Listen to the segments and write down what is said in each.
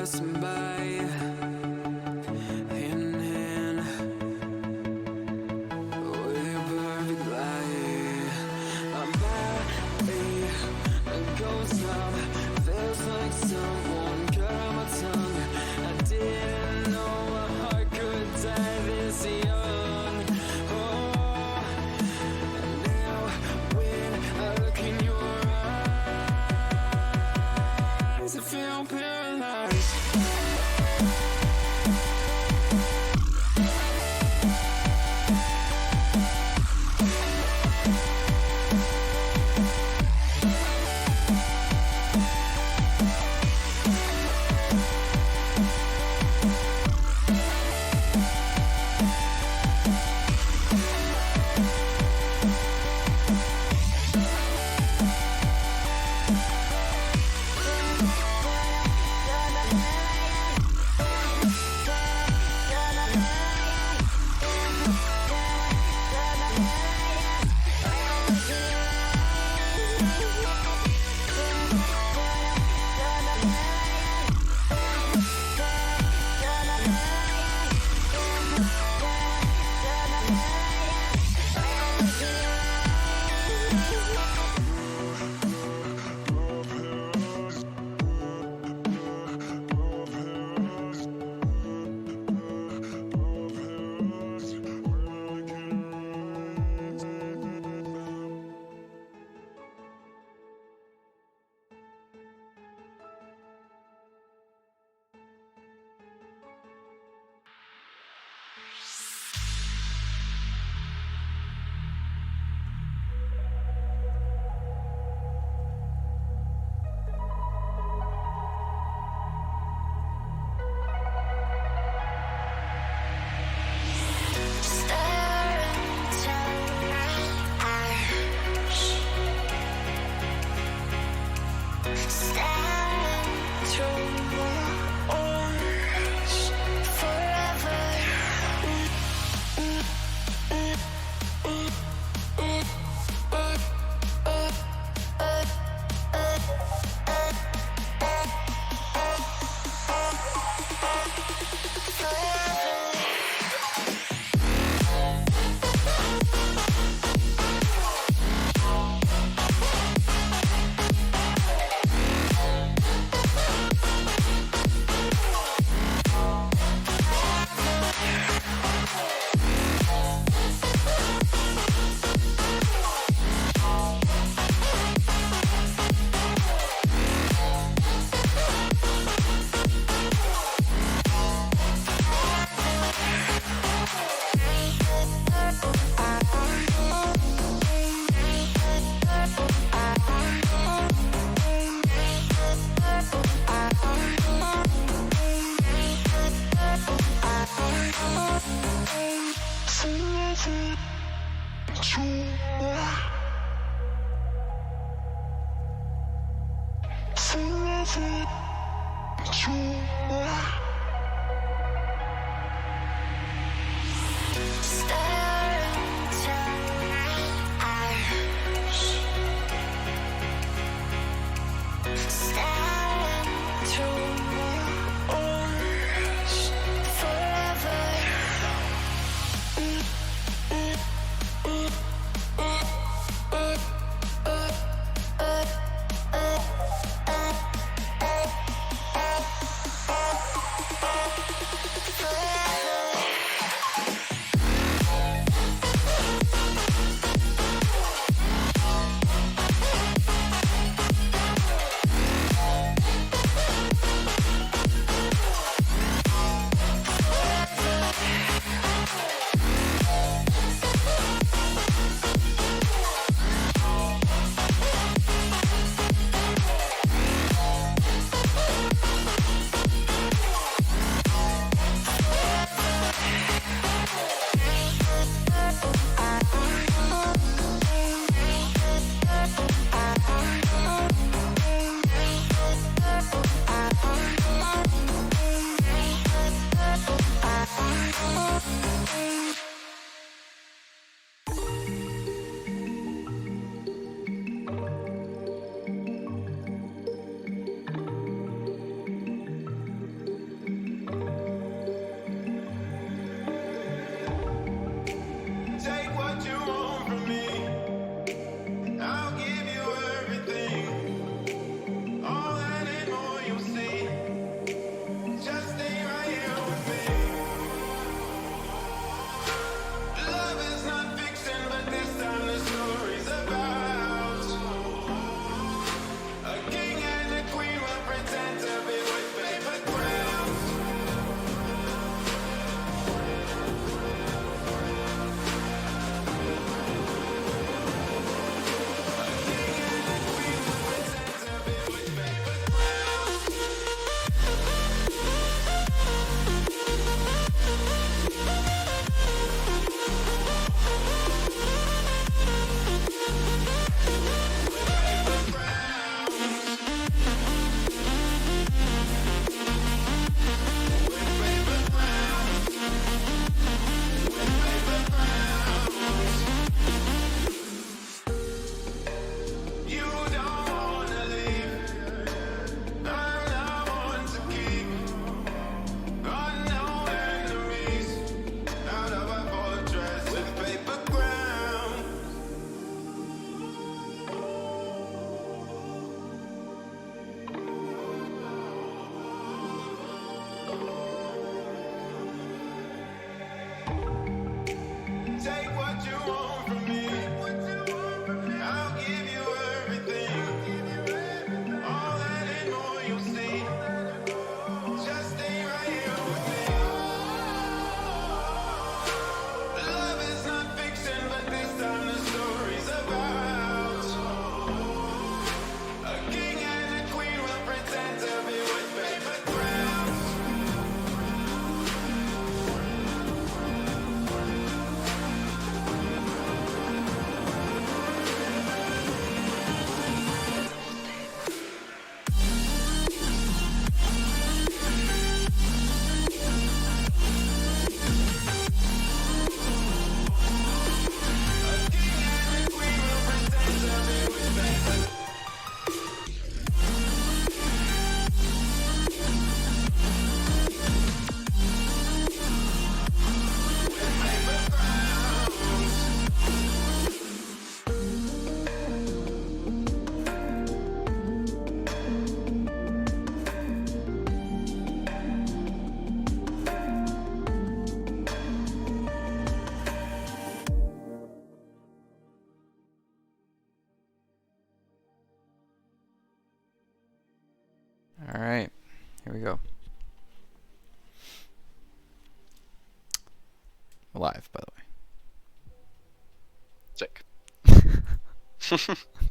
passing by, hand in hand, with your perfect light. My body goes numb, feels like someone cut out my tongue. I didn't know my heart could die this young. Oh, now when I look in your eyes, I feel paralyzed.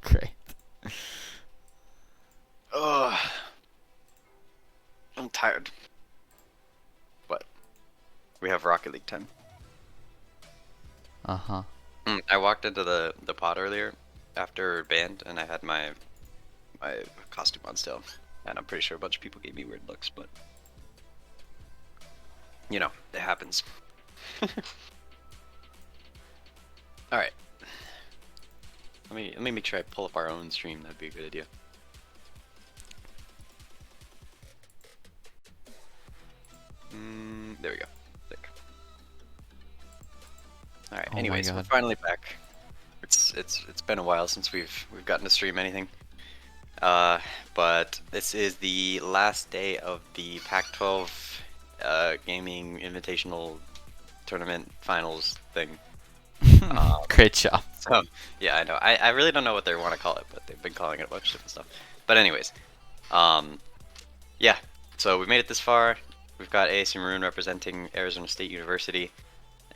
Great. Ugh, I'm tired. But we have Rocket League time. Uh-huh. I walked into the pod earlier after band, and I had my costume on still, and I'm pretty sure a bunch of people gave me weird looks, but you know, it happens. All right, let me make sure I pull up our own stream. That'd be a good idea. There we go. Sick. All right. Oh my Anyways, we're God. finally back. It's been a while since we've gotten to stream anything. But this is the last day of the Pac-12 gaming invitational tournament finals thing. Great job. So yeah, I know. I really don't know what they want to call it, but they've been calling it a bunch of different stuff. But anyways, um, yeah. So we made it this far. We've got ASU Maroon representing Arizona State University,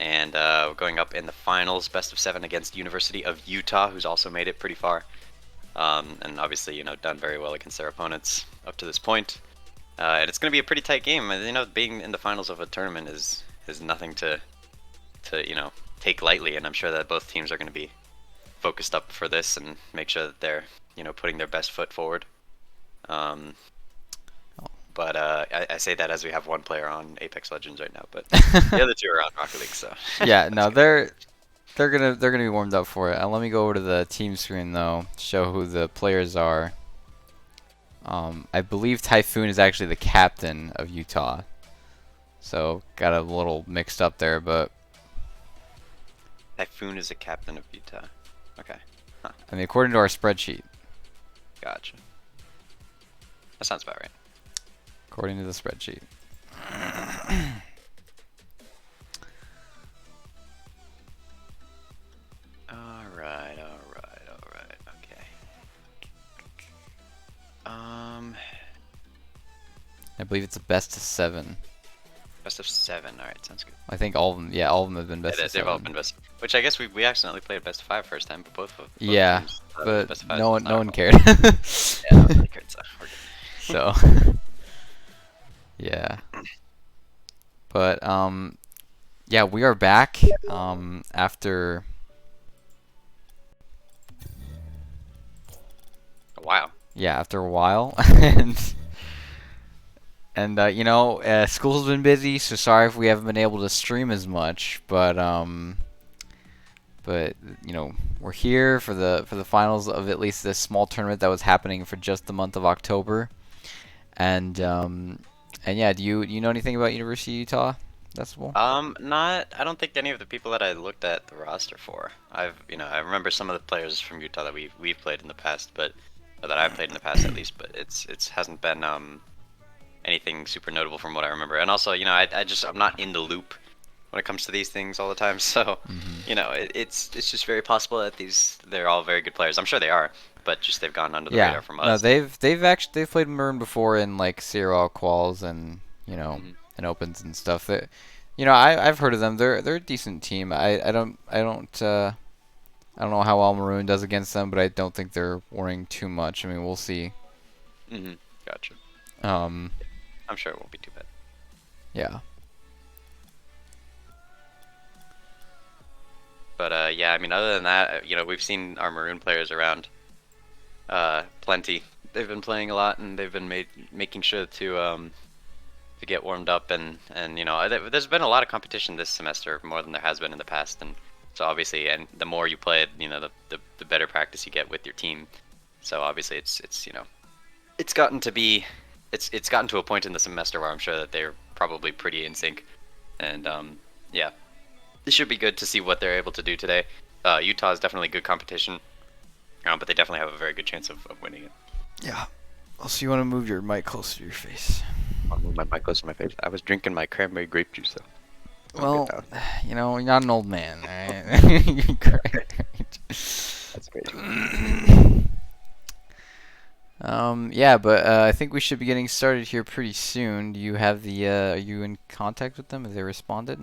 and we're going up in the finals, best of 7 against University of Utah, who's also made it pretty far. And obviously, you know, done very well against their opponents up to this point. And it's going to be a pretty tight game. You know, being in the finals of a tournament is nothing to you know, take lightly. And I'm sure that both teams are going to be focused up for this and make sure that they're, you know, putting their best foot forward. But I say that as we have one player on Apex Legends right now, but the other two are on Rocket League. So Yeah, no, they're gonna be warmed up for it. Let me go over to the team screen though, show who the players are. I believe Typhoon is actually the captain of Utah, so got a little mixed up there, but Typhoon is the captain of Utah. Okay, huh. I mean according to our spreadsheet, Gotcha. That sounds about right. according to the spreadsheet. Alright, okay. I believe it's a best of 7. Best of 7. Alright, sounds good. I think all of them, yeah, all of them have been best Yeah, of they've all 7. been best. Which I guess we accidentally played best of 5 first time, but both Yeah, teams but best of 5, no so one, it's not no our one fault. cared. Yeah, no one really cared, so we're good. So, yeah. But yeah, we are back after Wow. after a while, and you know, school's been busy, so sorry if we haven't been able to stream as much, but you know, we're here for the finals of at least this small tournament that was happening for just the month of October, and yeah, do you know anything about University of Utah? That's well. I don't think any of the people that I looked at the roster for. You know, I remember some of the players from Utah that we've played in the past, but or that I've played in the past at least, but it's hasn't been anything super notable from what I remember. And also, you know, I'm not in the loop when it comes to these things all the time, so you know, it's just very possible that they're all very good players. I'm sure they are, but just they've gone under the Yeah, radar from no, us. they've played Maroon before in like CRL quals and you know Hmm. and opens and stuff. That you know I've heard of them. They're a decent team. I don't know how well Maroon does against them, but I don't think they're worrying too much. I mean we'll see. Hmm. Gotcha. Um, I'm sure it won't be too bad. yeah, But yeah, I mean, other than that, you know, we've seen our Maroon players around plenty. They've been playing a lot, and they've been making sure to get warmed up, and you know, there's been a lot of competition this semester, more than there has been in the past, and so obviously, and the more you play it, you know, the better practice you get with your team. So obviously, it's you know, it's gotten to be, it's gotten to a point in the semester where I'm sure that they're probably pretty in sync, and yeah, it should be good to see what they're able to do today. Utah is definitely good competition, but they definitely have a very good chance of winning it. yeah. Also, you want to move your mic closer to your face. I'll move my mic close to my face. I was drinking my cranberry grape juice, though. Well, you know, you're not an old man, alright? Great. That's great. Yeah, but I think we should be getting started here pretty soon. Do you have are you in contact with them? Have they responded?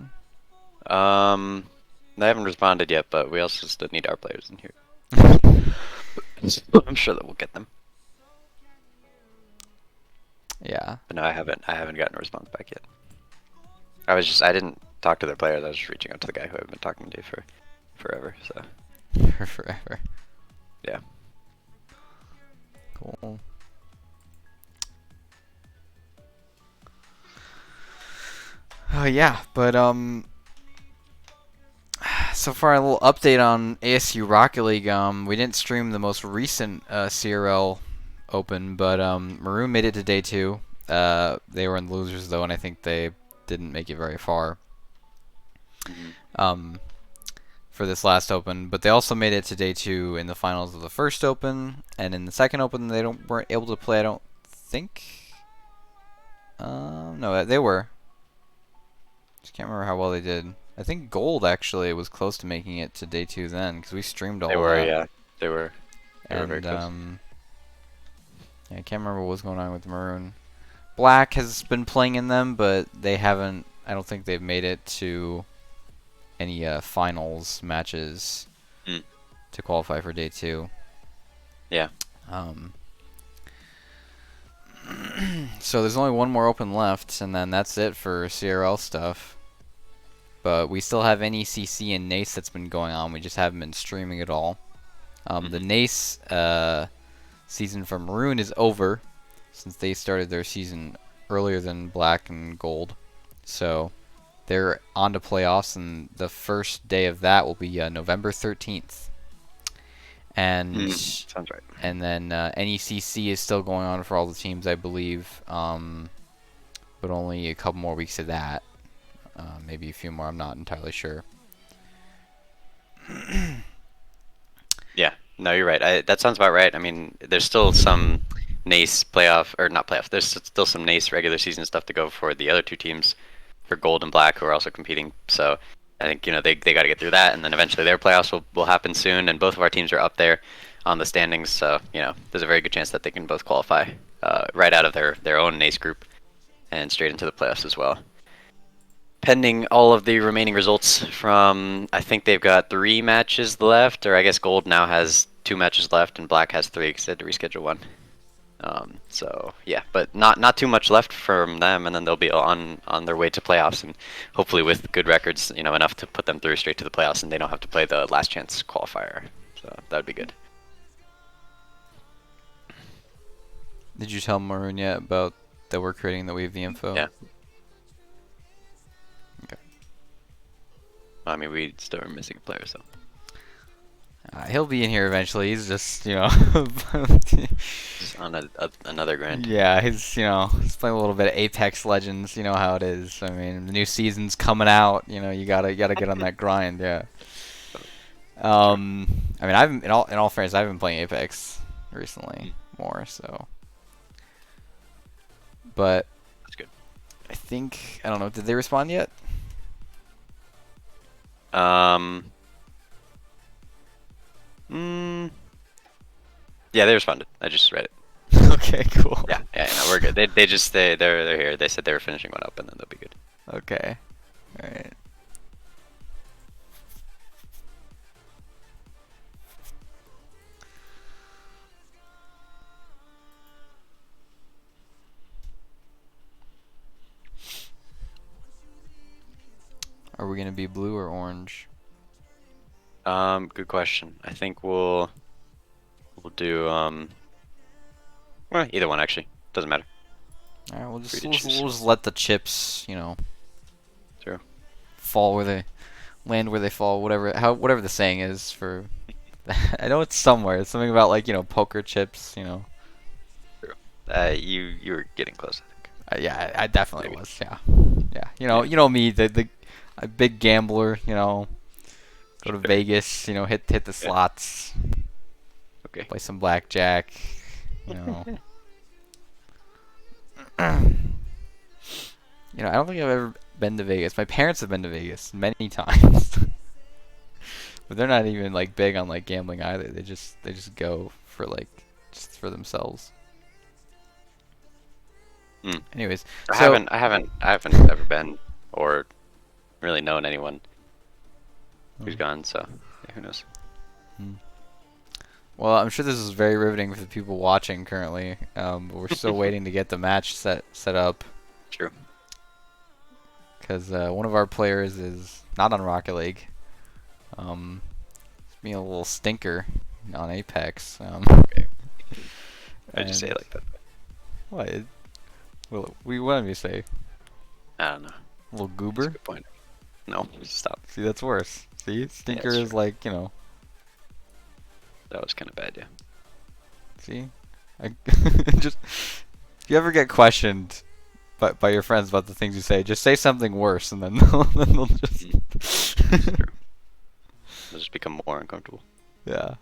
They haven't responded yet, but we also still need our players in here. I'm sure that we'll get them. Yeah. But no, I haven't gotten a response back yet. I didn't talk to their players. I was just reaching out to the guy who I've been talking to for forever. So For forever. yeah. Cool. Yeah, but so far a little update on ASU Rocket League. We didn't stream the most recent CRL Open, but Maroon made it to day 2. They were in the losers though, and I think they didn't make it very far. For this last Open, but they also made it to day 2 in the finals of the first Open, and in the second Open they weren't able to play. I don't think. No, they were. Just can't remember how well they did. I think Gold actually was close to making it to day 2 then, because we streamed all They were, that. yeah. They were And very close. yeah, I can't remember what was going on with Maroon. Black has been playing in them, but they haven't. I don't think they've made it to any finals matches to qualify for day 2. Yeah. So there's only one more Open left, and then that's it for CRL stuff. But we still have NECC and NACE that's been going on. We just haven't been streaming at all. The NACE season for Maroon is over, since they started their season earlier than Black and Gold. So they're on to playoffs, and the first day of that will be November 13th. And sounds right. And then NECC is still going on for all the teams, I believe, but only a couple more weeks of that. Maybe a few more, I'm not entirely sure. Yeah, no, you're right. That sounds about right. I mean, there's still some NACE playoff, or not playoff, there's still some NACE regular season stuff to go for the other two teams, for Gold and Black, who are also competing. So I think, they got to get through that, and then eventually their playoffs will happen soon, and both of our teams are up there on the standings, so, there's a very good chance that they can both qualify right out of their own NACE group and straight into the playoffs as well. Pending all of the remaining results from, I think they've got 3 matches left, or I guess Gold now has 2 matches left, and Black has 3 because they had to reschedule 1. So yeah, but not too much left from them, and then they'll be on their way to playoffs, and hopefully with good records, enough to put them through straight to the playoffs, and they don't have to play the last chance qualifier. So that would be good. Did you tell Maroon yet about that we're creating the Weave the Info? Yeah. Okay. I mean, we still are missing a player, so. He'll be in here eventually. He's just, Just on another grind. Yeah, he's playing a little bit of Apex Legends. You know how it is. I mean, the new season's coming out. You gotta get on that grind. Yeah. I mean, in all fairness, I've been playing Apex recently more. So. But. That's good. I don't know. Did they respond yet? Yeah, they responded. I just read it. Okay, cool. Yeah, no, we're good. They're here. They said they were finishing one up, and then they'll be good. Okay. All right. Are we gonna be blue or orange? Good question. I think we'll do well, either one actually. Doesn't matter. All right, we'll Free just to we'll, choose. we'll just let the chips, True. fall where they land where they fall. Whatever the saying is for. I know it's somewhere. It's something about poker chips. True. You were getting close, I think. Yeah, I definitely Maybe. was. Yeah. You know me, the a big gambler. Go to Vegas. Hit the slots. Okay. Play some blackjack. I don't think I've ever been to Vegas. My parents have been to Vegas many times. But they're not even big on gambling either. They just go for just for themselves. Anyways, I haven't ever been or really known anyone who's gone, so yeah, who knows. Well, I'm sure this is very riveting for the people watching currently. But we're still waiting to get the match set up. True. Because one of our players is not on Rocket League. It's being a little stinker on Apex. Okay. I just say it like that. What? Well, we wanted me to say I don't know. a little That's a goober. good point. No, stop. See, that's worse. See, stinker that's is true. like, you know. That was kind of bad, yeah. See, just if you ever get questioned by your friends about the things you say, just say something worse, and then they'll just True. It'll just become more uncomfortable. yeah.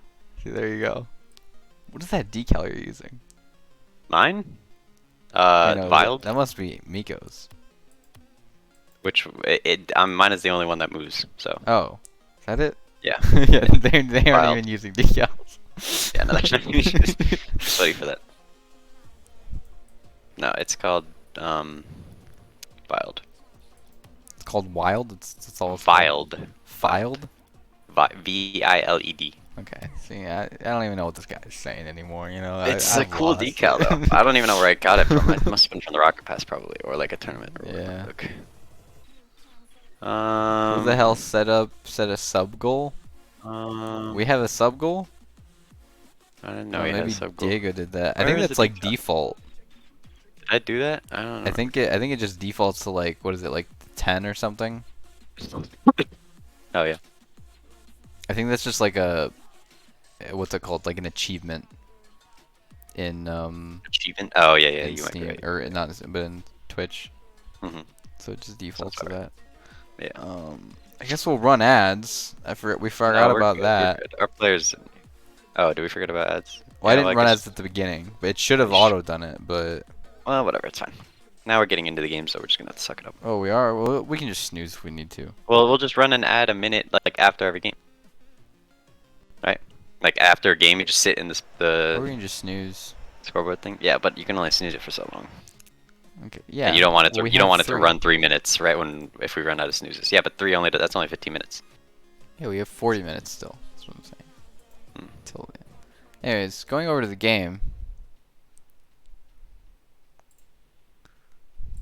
See, there you go. What is that decal you're using? Mine? I know, Wild. That must be Miko's. Which mine is the only one that moves. So Oh, is that it? yeah. Yeah, they aren't Wild. even using decals. Yeah, no, that's not sorry for that. No, it's called Wild. It's called Wild. It's all it's called? Viled. Filed. Viled. Okay. See, I don't even know what this guy's saying anymore. You know, It's a I've cool lost. decal though. I don't even know where I got it from. It must have been from the Rocket Pass probably, or like a tournament. Or whatever. Yeah. Okay. Who the hell set a sub goal? We have a sub goal. I didn't know Oh, he had maybe sub goal. Diego did that. I Where think is that's the like decal? default. Did I do that? I don't know. I think it just defaults to like what is it like 10 or something? Oh yeah. I think that's just like a what's it called, like an achievement in Achievement. Oh yeah, yeah. in You might be Steam right. or not, but in Twitch. Mhm. So it just defaults to about that. Yeah. I guess we'll run ads. We forgot No, we're about good, we're that. good. Our players. Oh, did we forget about ads? Well, I Yeah, didn't I run guess- ads at the beginning, but it should have auto done it. But Well, whatever. It's fine. Now we're getting into the game, so we're just gonna have to suck it up. oh, we are. Well, we can just snooze if we need to. Well, we'll just run an ad a minute, like after every game. Right? Like after a game, you just sit in this Or we the can just snooze. scoreboard thing. Yeah, but you can only snooze it for so long. Okay. Yeah. And you don't want it to. well, we You don't have want it to 3. run 3 minutes, right? If we run out of snoozes. Yeah, but that's only 15 minutes. Yeah, we have 40 minutes still. That's what I'm saying. Hmm. Till then. Anyways, going over to the game.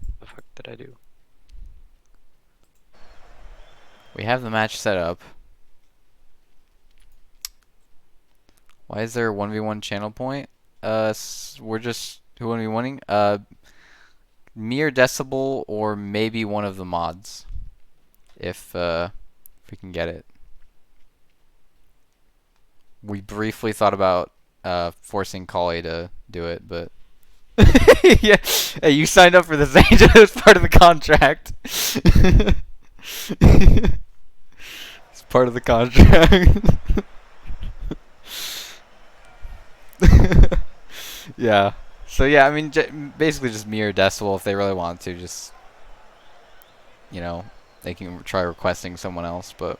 What the fuck did I do? We have the match set up. Why is there a 1v1 channel point? We're just who are we winning? Mere Decibel or maybe one of the mods, if we can get it. We briefly thought about forcing Kali to do it, but yeah, hey, you signed up for this. It was part of the contract. It's part of the contract. Yeah. So yeah, I mean, basically just mirror Decibel if they really want to. Just, you know, they can try requesting someone else. But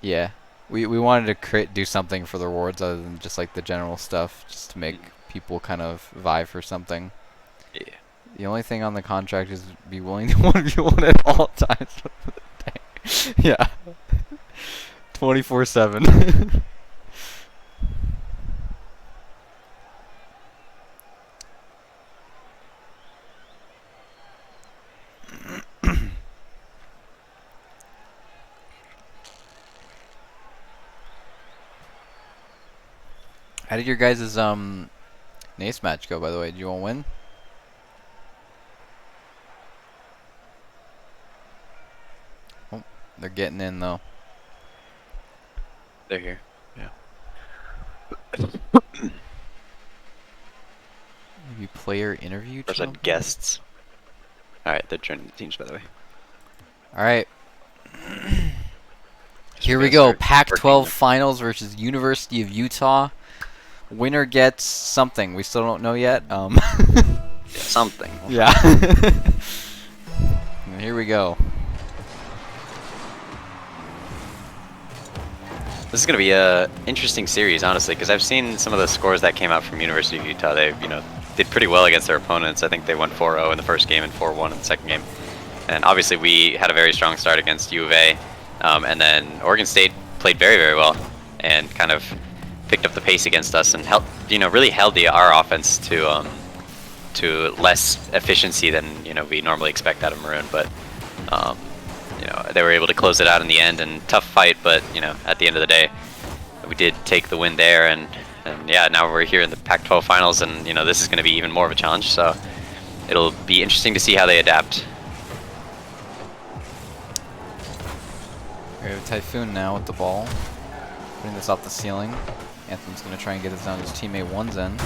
yeah, we wanted to do something for the rewards other than just like the general stuff, just to make people kind of vie for something. Yeah. The only thing on the contract is be willing to 1v1 at all times. Yeah. 24/7. How did your guys' Nace match go, by the way? Did you all win? Oh, they're getting in though. They're here. Yeah. Maybe player interview. Or said guests. Alright, they're joining the teams, by the way. Alright. Here We're we gonna go. start Pac-12 working. finals versus University of Utah. Winner gets something. We still don't know yet. Yeah, something. Yeah. And here we go. This is going to be a interesting series, honestly, because I've seen some of the scores that came out from University of Utah. They, did pretty well against their opponents. I think they won 4-0 in the first game and 4-1 in the second game. And obviously, we had a very strong start against U of A. And then Oregon State played very, very well and kind of picked up the pace against us and held, really held our offense to less efficiency than we normally expect out of Maroon. But they were able to close it out in the end, and tough fight. But at the end of the day, we did take the win there, and yeah, now we're here in the Pac-12 finals, and this is going to be even more of a challenge. So it'll be interesting to see how they adapt. We have Typhoon now with the ball, putting this off the ceiling. Anthem's going to try and get this down to his teammate Onezen.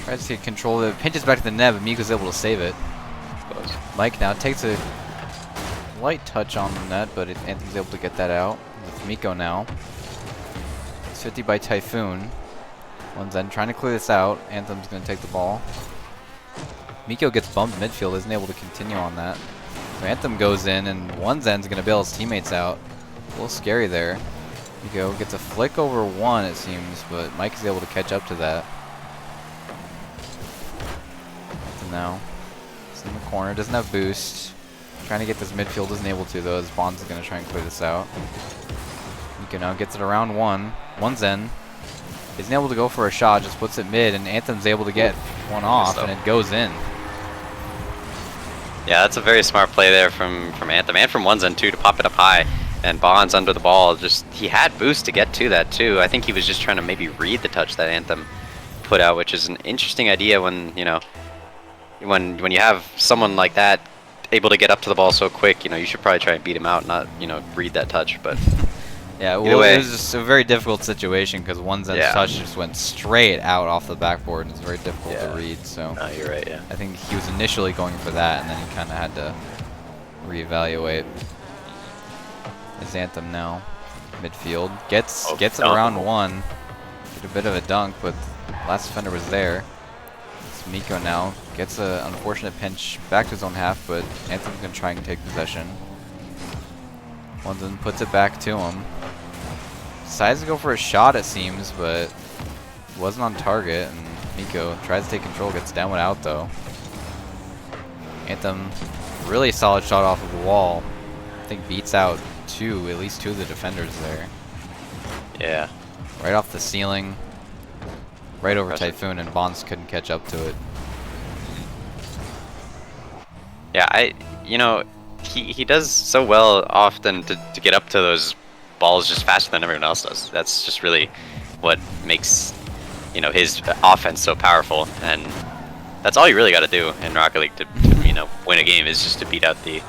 Tries to get control of it, pinches back to the net, but Miko's able to save it. Mike now takes a light touch on the net, but Anthem's able to get that out. With Miko now. It's 50 by Typhoon. Onezen trying to clear this out. Anthem's going to take the ball. Miko gets bumped midfield, isn't able to continue on that. So Anthem goes in, and Onezen's going to bail his teammates out. A little scary there. Miko gets a flick over one, it seems, but Mike is able to catch up to that. So now, it's in the corner, doesn't have boost. Trying to get this midfield, isn't able to though, as Bonds is going to try and clear this out. Miko now gets it around one. Onezen isn't able to go for a shot, just puts it mid, and Anthem's able to get one off, and it goes in. Yeah, that's a very smart play there from Anthem and from Onezen too, to pop it up high. And Bonds under the ball, he had boost to get to that too. I think he was just trying to maybe read the touch that Anthem put out, which is an interesting idea when when you have someone like that able to get up to the ball so quick. You should probably try and beat him out, not read that touch. But yeah, well, it was just a very difficult situation because Onezen's touch just went straight out off the backboard, and it's very difficult to read. So no, you're right. Yeah, I think he was initially going for that, and then he kind of had to reevaluate. His Anthem now, midfield, gets it around one, get a bit of a dunk, but last defender was there. It's Miko now, gets an unfortunate pinch back to his own half, but Anthem's going to try and take possession. Onezen puts it back to him. Decides to go for a shot, it seems, but wasn't on target, and Miko tries to take control, gets down without though. Anthem, really solid shot off of the wall. I think beats out at least two of the defenders there. Yeah. Right off the ceiling, right over Typhoon, and Bonds couldn't catch up to it. Yeah, he does so well often to get up to those balls just faster than everyone else does. That's just really what makes his offense so powerful, and that's all you really got to do in Rocket League to win a game, is just to beat out the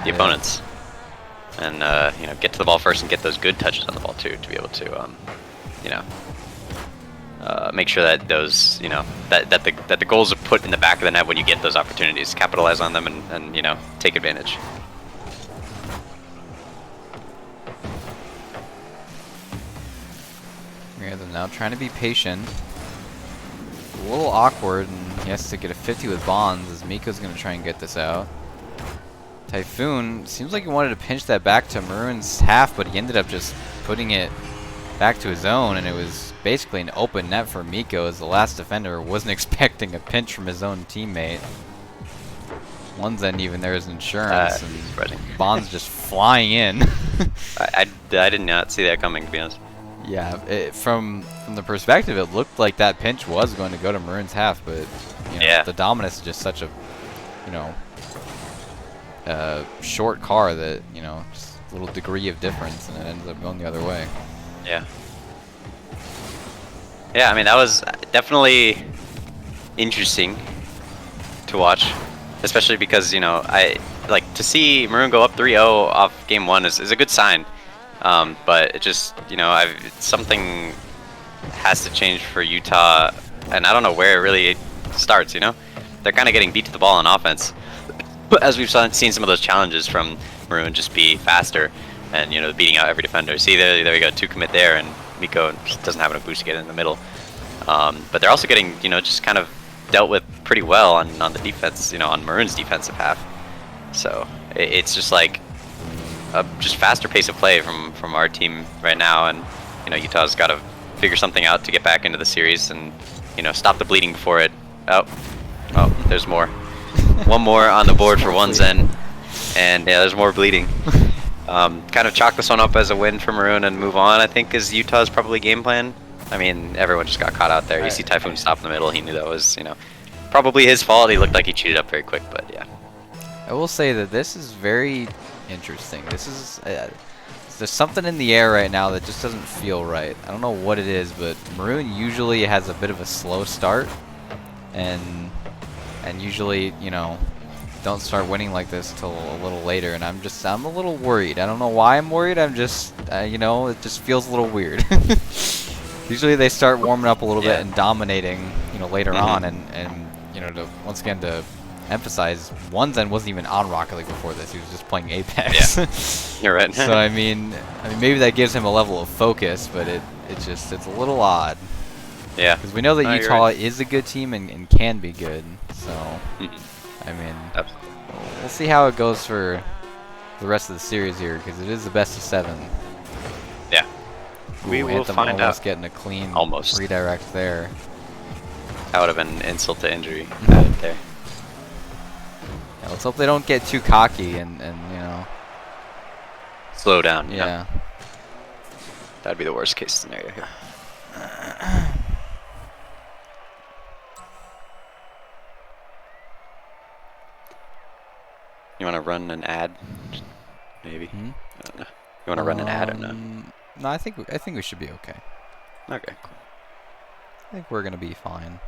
opponents. And get to the ball first and get those good touches on the ball too, to be able to make sure that those that the goals are put in the back of the net when you get those opportunities. Capitalize on them and take advantage. They're now trying to be patient. A little awkward, and he has to get a 50 with Bonds, as Miko's going to try and get this out. Typhoon seems like he wanted to pinch that back to Maroon's half, but he ended up just putting it back to his own, and it was basically an open net for Miko, as the last defender wasn't expecting a pinch from his own teammate. Onezen even there is insurance, and Bonds just flying in. I did not see that coming, to be honest. Yeah, from the perspective, it looked like that pinch was going to go to Maroon's half, but the dominance is just such a short car that just a little degree of difference, and it ends up going the other way. Yeah, I mean, that was definitely interesting to watch, especially because I like to see Maroon go up 3-0 off game one is a good sign, but it just something has to change for Utah, and I don't know where it really starts. They're kind of getting beat to the ball on offense. But as we've seen some of those challenges from Maroon just be faster and, beating out every defender. See, there we go, 2 commit there, and Miko just doesn't have enough boost to get in the middle. But they're also getting, just kind of dealt with pretty well on the defense, on Maroon's defensive half. So it's just like a just faster pace of play from our team right now, and, Utah's got to figure something out to get back into the series and, stop the bleeding before it. Oh, there's more. One more on the board for Onezen, and yeah, there's more bleeding. Kind of chalk this one up as a win for Maroon and move on, I think, is Utah's probably game plan. I mean, everyone just got caught out there. You see Typhoon stop in the middle. He knew that was, you know, probably his fault. He looked like he cheated up very quick, but yeah. I will say that this is very interesting. This is there's something in the air right now that just doesn't feel right. I don't know what it is, but Maroon usually has a bit of a slow start, and usually, you know, don't start winning like this till a little later, and I'm a little worried. I don't know why I'm worried. I'm just you know, it just feels a little weird. Usually they start warming up a little bit and dominating, you know, later on, and you know, once again to emphasize, One Zen wasn't even on Rocket League before this. He was just playing Apex. Yeah, you're right. So I mean maybe that gives him a level of focus, but it's a little odd. Yeah. Because we know that Utah is a good team and can be good. So I mean, we'll see how it goes for the rest of the series here, because it is the best of 7. Yeah. Ooh, We will Anthem find almost out. getting a clean Almost. redirect there. That would have been insult to injury added there. Yeah, let's hope they don't get too cocky and you know. Slow down. Yeah. That'd be the worst case scenario here. You want to run an ad? Maybe. Hmm? I don't know. You want to run an ad or no? No, I think we should be okay. Okay, cool. I think we're gonna be fine.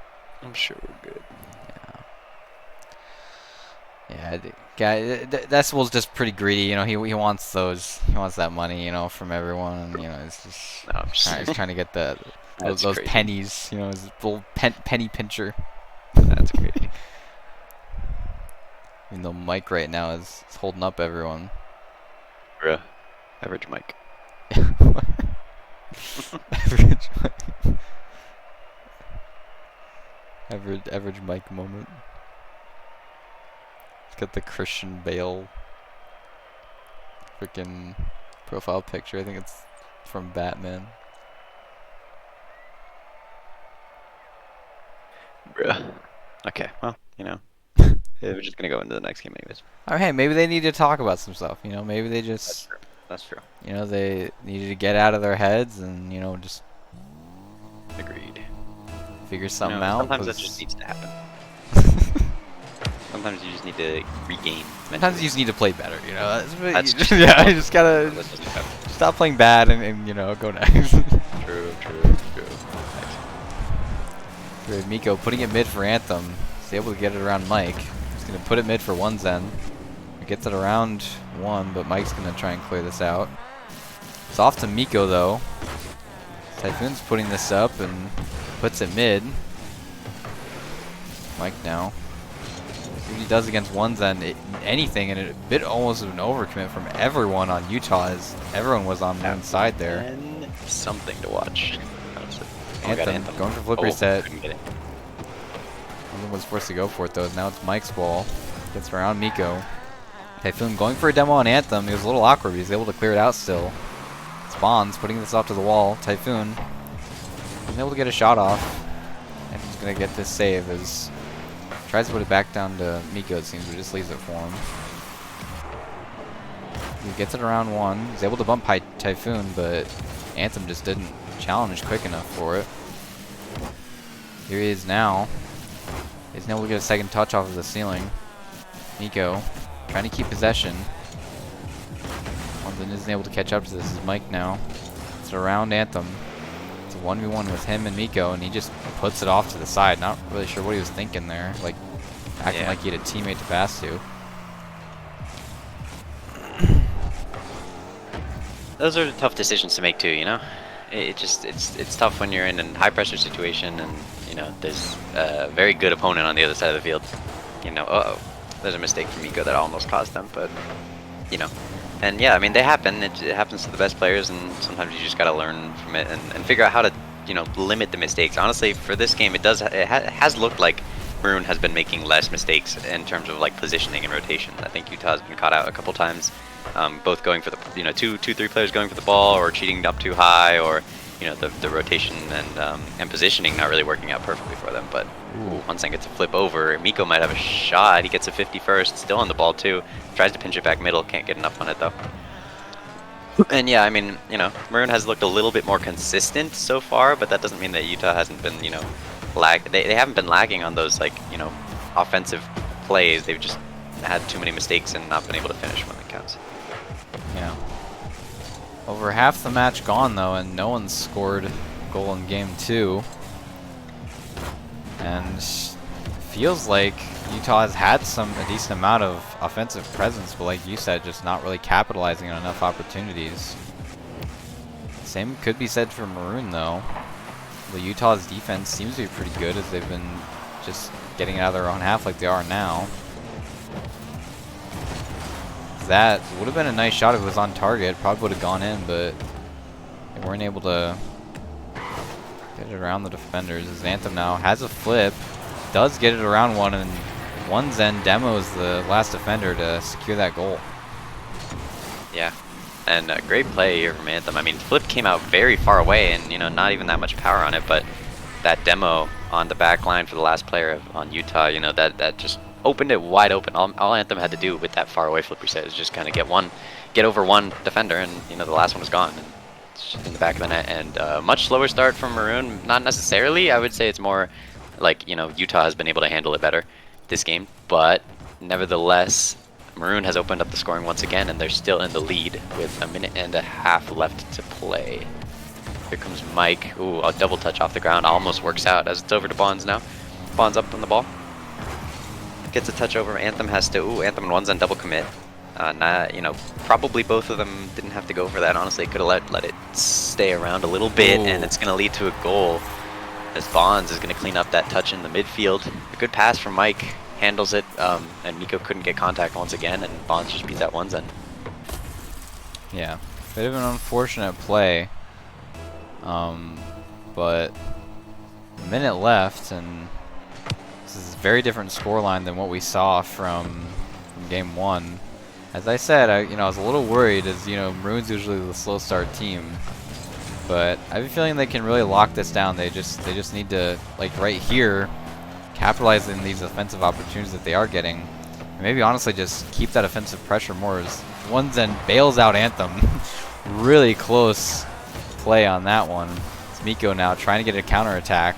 I'm sure we're good. Yeah, guy, Decibel's just pretty greedy. You know, he wants that money, you know, from everyone. And, you know, it's just No, I'm just he's trying to get those crazy. pennies. You know, his little penny pincher. That's crazy. Even though Mike right now is holding up everyone. Bruh. Average Mike. Average Mike. Average Mike moment. He's got the Christian Bale freaking profile picture. I think it's from Batman. Bruh. Okay, well, you know. We're just gonna go into the next game anyways. Oh, hey, maybe they need to talk about some stuff. You know, maybe they just, That's true. you know, they needed to get out of their heads and, you know, just Agreed. figure something You know, out. sometimes that just needs to happen. Sometimes you just need to regain. Sometimes you just need to play better, you know. That's true. Yeah, you just gotta That doesn't happen. stop playing bad and you know, go next. True. Great, Miko putting it mid for Anthem. He's able to get it around Mike. He's gonna put it mid for One Zen. He gets it around 1, but Mike's gonna try and clear this out. It's off to Miko though. Typhoon's putting this up and puts it mid. Mike now. See what he does against One Zen. Anything, and a bit almost of an overcommit from everyone on Utah, as everyone was on one side there. And something to watch. Anthem going for flip reset. Couldn't get it. Anthem was forced to go for it though. Now it's Mike's ball. Gets around Miko. Typhoon going for a demo on Anthem. He was a little awkward, but he's able to clear it out still. Spawns putting this off to the wall. Typhoon isn't able to get a shot off. And he's going to get this save as tries to put it back down to Miko, it seems, but just leaves it for him. He gets it around 1. He's able to bump Typhoon, but Anthem just didn't challenge quick enough for it. Here he is now. He's able to get a second touch off of the ceiling. Miko trying to keep possession. One Zen isn't able to catch up to this. This is Mike now. It's around Anthem. It's a 1v1 with him and Miko, and he just puts it off to the side. Not really sure what he was thinking there. Like, acting like he had a teammate to pass to. Those are tough decisions to make too, you know? It's tough when you're in a high pressure situation and, you know, there's a very good opponent on the other side of the field. You know, there's a mistake from Miko that almost cost them, but, you know. And yeah, I mean, they happen. It happens to the best players, and sometimes you just gotta learn from it and figure out how to, you know, limit the mistakes. Honestly, for this game, it has looked like Maroon has been making less mistakes in terms of like positioning and rotation. I think Utah's been caught out a couple times, both going for the, you know, two, 3 players going for the ball, or cheating up too high, or, you know, the rotation and positioning not really working out perfectly for them. But One Zen gets a flip over. Miko might have a shot. He gets a 50 first, still on the ball too. Tries to pinch it back middle, can't get enough on it though. And yeah, I mean, you know, Maroon has looked a little bit more consistent so far, but that doesn't mean that Utah hasn't been, you know, they haven't been lagging on those, like, you know, offensive plays. They've just had too many mistakes and not been able to finish when it counts. Yeah. Over half the match gone though, and no one's scored a goal in game 2. And feels like Utah has had a decent amount of offensive presence, but like you said, just not really capitalizing on enough opportunities. Same could be said for Maroon though. The Utah's defense seems to be pretty good as they've been just getting it out of their own half like they are now. That would have been a nice shot if it was on target. Probably would have gone in, but they weren't able to get it around the defenders. As Anthem now has a flip, does get it around one, and one Zen demos the last defender to secure that goal. Yeah, and a great play here from Anthem. I mean, flip came out very far away, and you know, not even that much power on it, but that demo on the back line for the last player on Utah, you know, that just opened it wide open. All Anthem had to do with that far away flip reset is just kind of get over one defender, and you know, the last one was gone. And it's just in the back of the net, and much slower start from Maroon. Not necessarily. I would say it's more like, you know, Utah has been able to handle it better this game, but nevertheless, Maroon has opened up the scoring once again, and they're still in the lead with 1.5 minutes left to play. Here comes Mike. Ooh, a double touch off the ground. Almost works out as it's over to Bonds now. Bonds up on the ball. Gets a touch over. Anthem has to. Ooh, Anthem and One's double commit. You know, probably both of them didn't have to go for that. Honestly, could have let it stay around a little bit, Ooh. and it's going to lead to a goal. As Bonds is going to clean up that touch in the midfield. A good pass from Mike. Handles it, and Miko couldn't get contact once again, and Bonds just beat that one Zen. Yeah, bit of an unfortunate play. But a minute left, and this is a very different scoreline than what we saw from game 1. As I said, I was a little worried, as you know, Maroon's usually the slow start team, but I have a feeling they can really lock this down. They just need to, like right here, capitalize on these offensive opportunities that they are getting, and maybe honestly just keep that offensive pressure more. As one Zen bails out Anthem. Really close play on that one. It's Miko now trying to get a counterattack.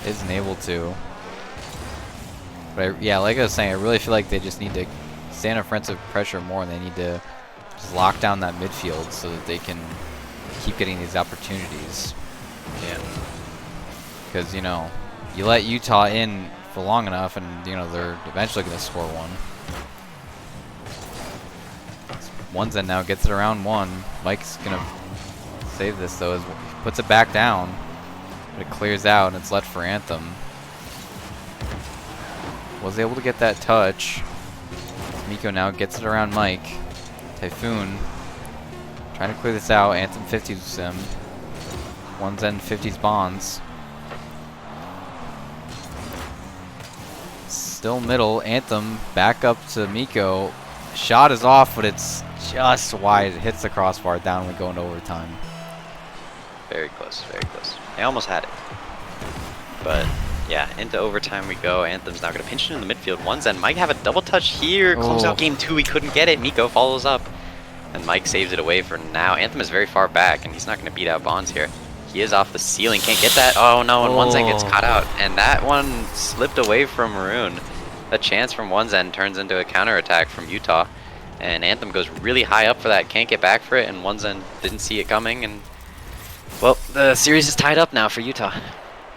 Isn't able to. But yeah, like I was saying, I really feel like they just need to stay on offensive pressure more, and they need to just lock down that midfield so that they can keep getting these opportunities. Yeah. Because, you know, you let Utah in for long enough, and you know they're eventually going to score one. One Zen now gets it around one. Mike's going to save this though, as he puts it back down, but it clears out, and it's left for Anthem. Was able to get that touch. Miko now gets it around Mike. Typhoon trying to clear this out. Anthem 50s him. One Zen 50s Bonds. Still middle. Anthem back up to Miko. Shot is off, but it's just wide. It hits the crossbar down. We go into overtime. Very close, very close. They almost had it. But yeah, into overtime we go. Anthem's now going to pinch it in the midfield. One Zen might have a double touch here. Close out game 2. He couldn't get it. Miko follows up. And Mike saves it away for now. Anthem is very far back, and he's not going to beat out Bonds here. He is off the ceiling. Can't get that. Oh no, and One Zen gets caught out. And that one slipped away from Maroon. A chance from One Zen turns into a counterattack from Utah. And Anthem goes really high up for that. Can't get back for it, and One Zen didn't see it coming. And well, the series is tied up now for Utah.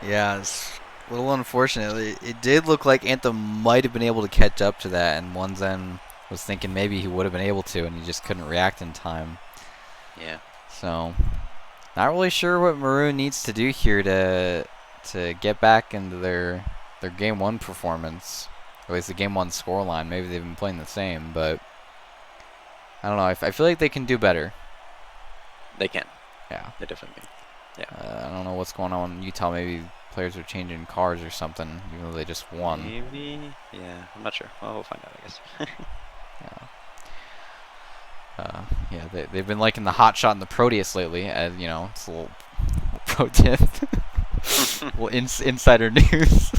Yeah, it's a little unfortunate. It did look like Anthem might have been able to catch up to that, and One Zen was thinking maybe he would have been able to, and he just couldn't react in time. Yeah. So, not really sure what Maroon needs to do here to get back into their game 1 performance, or at least the game 1 scoreline. Maybe they've been playing the same, but I don't know. I feel like they can do better. They can. Yeah. They definitely can. Yeah. I don't know what's going on in Utah. Maybe players are changing cars or something, even though they just won. Maybe. Yeah, I'm not sure. Well, we'll find out, I guess. Yeah, they've been liking the hot shot and the Proteus lately, as you know, it's a little pro tip. Well, insider news.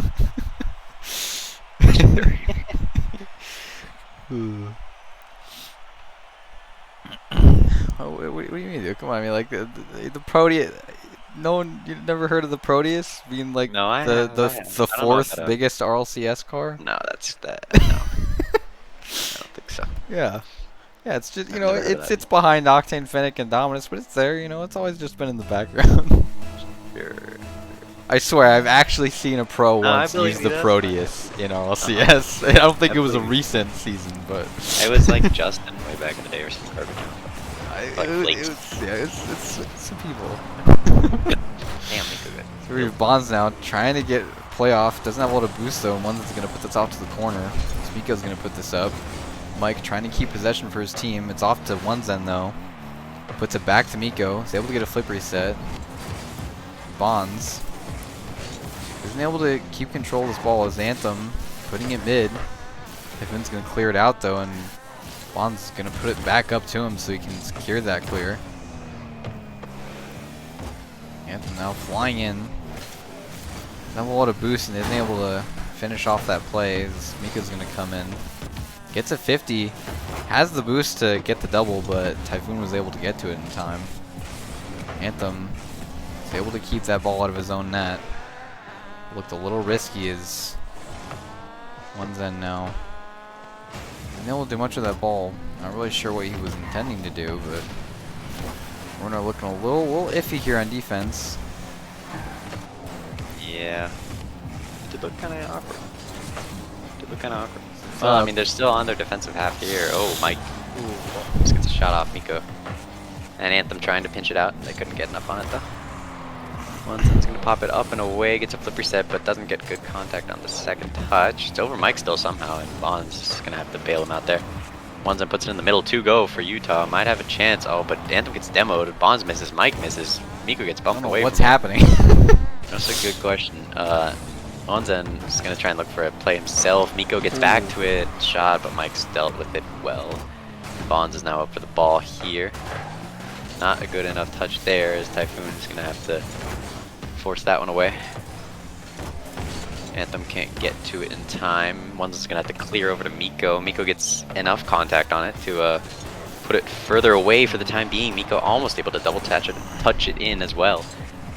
What do you mean, dude? Come on, I mean, like the Proteus. No one, you've never heard of the Proteus being like No, I the have. the I have. the I don't know fourth about biggest RLCS car? No, that's that. No, I don't think so. Yeah. Yeah, it's just, I've never heard of that. it's behind Octane, Fennec, and Dominus, but it's there, it's always just been in the background. Sure. I swear, I've actually seen a pro No, I once believe use you, the that's Proteus in RLCS. I don't think I it was a believe you. recent season, but It was like Justin way back in the day or some garbage. Like it's some people. Damn, Miko good. So we have Bonds now trying to get playoff. Doesn't have a lot of boost though. One that's going to put this off to the corner. Miko's going to put this up. Mike trying to keep possession for his team. It's off to one's end though. Puts it back to Miko. He's able to get a flip reset. Bonds isn't able to keep control of this ball as Anthem putting it mid. Typhoon's going to clear it out though, and Bonds is going to put it back up to him so he can secure that clear. Anthem now flying in. Doesn't have a lot of boost and isn't able to finish off that play as Miko's going to come in. Gets a 50. Has the boost to get the double, but Typhoon was able to get to it in time. Anthem is able to keep that ball out of his own net. Looked a little risky as one's end now. Isn't able to do much of that ball. Not really sure what he was intending to do, but we're not looking a little iffy here on defense. Yeah. It did look kind of awkward. Well, I mean, they're still on their defensive half here. Oh, Mike. Ooh, just gets a shot off Miko. And Anthem trying to pinch it out. They couldn't get enough on it, though. Munson's going to pop it up and away. Gets a flip reset, but doesn't get good contact on the second touch. It's over Mike still somehow, and Bonds is going to have to bail him out there. Munson puts it in the middle. 2-go for Utah. Might have a chance. Oh, but Anthem gets demoed. Bonds misses. Mike misses. Miko gets bumped away. What's happening? That's a good question. Onzen is going to try and look for a play himself. Miko gets back to it, shot, but Mike's dealt with it well. Bonds is now up for the ball here. Not a good enough touch there, as Typhoon is going to have to force that one away. Anthem can't get to it in time. Onzen's going to have to clear over to Miko. Miko gets enough contact on it to put it further away for the time being. Miko almost able to double touch it in as well,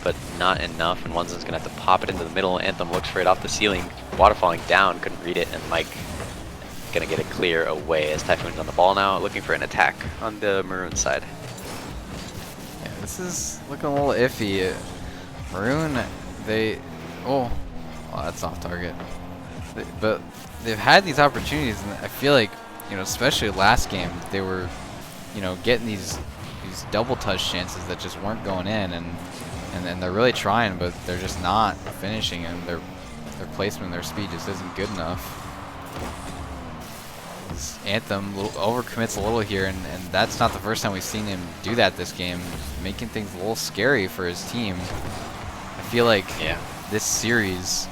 but not enough, and Onzen's gonna have to pop it into the middle. Anthem looks for it off the ceiling, water falling down, couldn't read it, and Mike gonna get it clear away as Typhoon's on the ball now, looking for an attack on the Maroon side. Yeah, this is looking a little iffy. Maroon, oh, that's off target. But they've had these opportunities, and I feel like, especially last game, they were, getting these double touch chances that just weren't going in, and they're really trying, but they're just not finishing, and their placement and their speed just isn't good enough. This Anthem overcommits a little here, and that's not the first time we've seen him do that this game, making things a little scary for his team. I feel like this series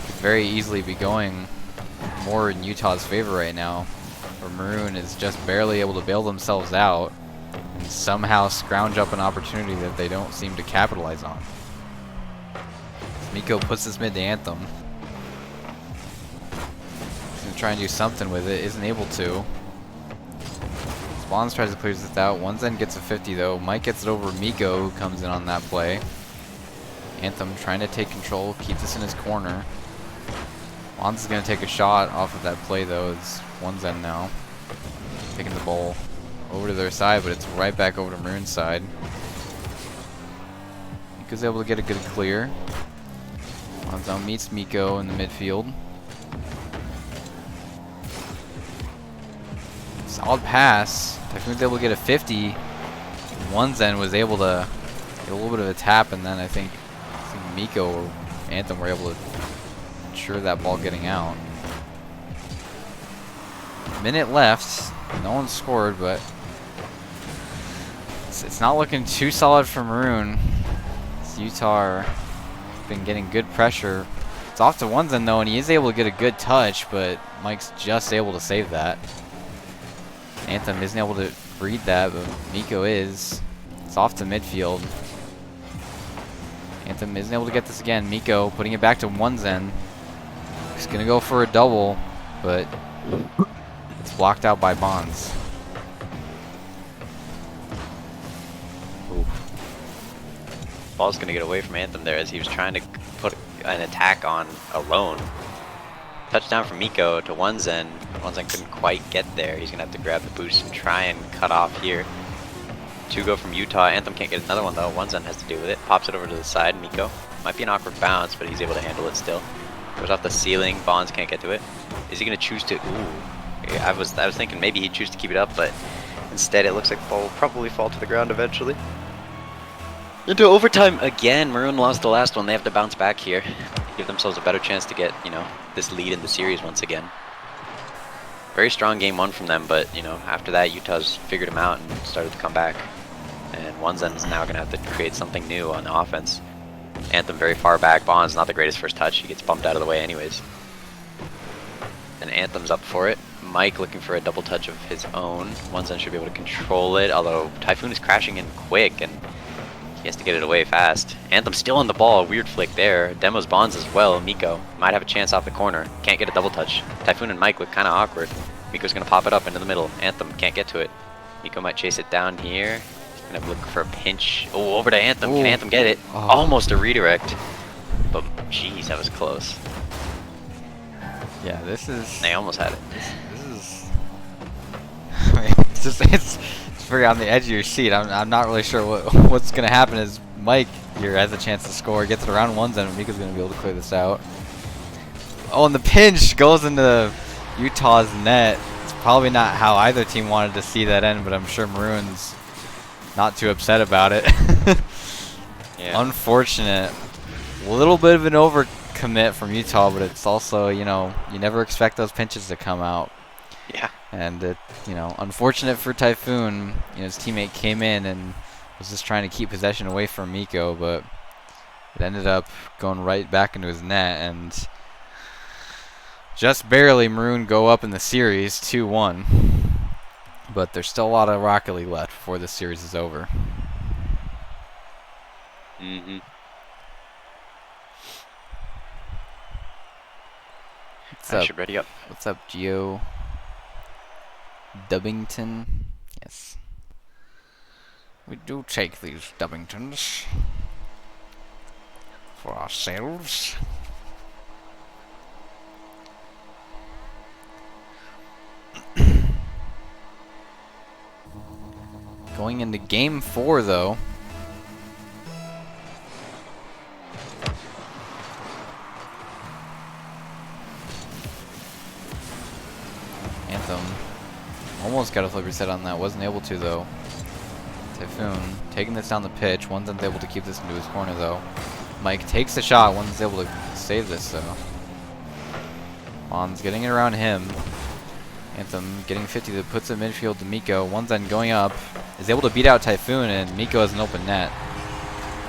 could very easily be going more in Utah's favor right now, where Maroon is just barely able to bail themselves out and somehow scrounge up an opportunity that they don't seem to capitalize on. Miko puts this mid to Anthem. He's going to try and do something with it, isn't able to. Spawns tries to clear this out. One Zen gets a 50 though. Mike gets it over Miko, who comes in on that play. Anthem trying to take control, keep this in his corner. Wanz is going to take a shot off of that play though. It's One Zen now. Taking the ball over to their side, but it's right back over to Maroon's side. Miko's able to get a good clear. Wanzone meets Miko in the midfield. Solid pass. Typhoon's able to get a 50. One Zen was able to get a little bit of a tap, and then I think Miko or Anthem were able to ensure that ball getting out. Minute left. No one scored, but it's not looking too solid for Maroon. Utah been getting good pressure. It's off to One Zen though, and he is able to get a good touch, but Mike's just able to save that. Anthem isn't able to read that, but Miko is. It's off to midfield. Anthem isn't able to get this again. Miko putting it back to One Zen. He's gonna go for a double, but it's blocked out by Bonds. ball's going to get away from Anthem there as he was trying to put an attack on alone. Touchdown from Miko to Onezen. Onezen couldn't quite get there. He's going to have to grab the boost and try and cut off here. 2 go from Utah. Anthem can't get another one though. Onezen has to deal with it. Pops it over to the side. Miko. Might be an awkward bounce, but he's able to handle it still. Goes off the ceiling. Bonds can't get to it. Is he going to choose to... Ooh. Yeah, I was thinking maybe he'd choose to keep it up, but instead it looks like ball will probably fall to the ground eventually. Into overtime again. Maroon lost the last one. They have to bounce back here. Give themselves a better chance to get, this lead in the series once again. Very strong game 1 from them, but, after that Utah's figured them out and started to come back. And Onezen is now going to have to create something new on the offense. Anthem very far back. Bond's not the greatest first touch. He gets bumped out of the way anyways. And Anthem's up for it. Mike looking for a double touch of his own. Onezen should be able to control it, although Typhoon is crashing in quick and he has to get it away fast. Anthem still on the ball. Weird flick there. Demos Bonds as well. Miko might have a chance off the corner. Can't get a double touch. Typhoon and Mike look kind of awkward. Miko's going to pop it up into the middle. Anthem can't get to it. Miko might chase it down here. He's going to look for a pinch. Oh, over to Anthem. Ooh. Can Anthem get it? Oh. Almost a redirect. But, jeez, that was close. Yeah, this is... They almost had it. This is... it's very on the edge of your seat. I'm not really sure what's going to happen as Mike here has a chance to score. Gets it around one's end, and Miko's going to be able to clear this out. Oh, and the pinch goes into Utah's net. It's probably not how either team wanted to see that end, but I'm sure Maroon's not too upset about it. Yeah. Unfortunate. A little bit of an overcommit from Utah, but it's also, you never expect those pinches to come out. Yeah. And it, unfortunate for Typhoon. His teammate came in and was just trying to keep possession away from Miko, but it ended up going right back into his net, and just barely Maroon go up in the series 2-1. But there's still a lot of Rocket League left before this series is over. Mm-hmm. What's up? Ready up. What's up, Geo? Dubbington? Yes. We do take these Dubbingtons for ourselves. Going into game 4, though. Anthem almost got a flip reset on that, wasn't able to though. Typhoon taking this down the pitch. One's able to keep this into his corner though. Mike takes the shot. One's able to save this though. Bond's getting it around him. Anthem getting 50 that puts it midfield to Miko. One's going up. Is able to beat out Typhoon, and Miko has an open net.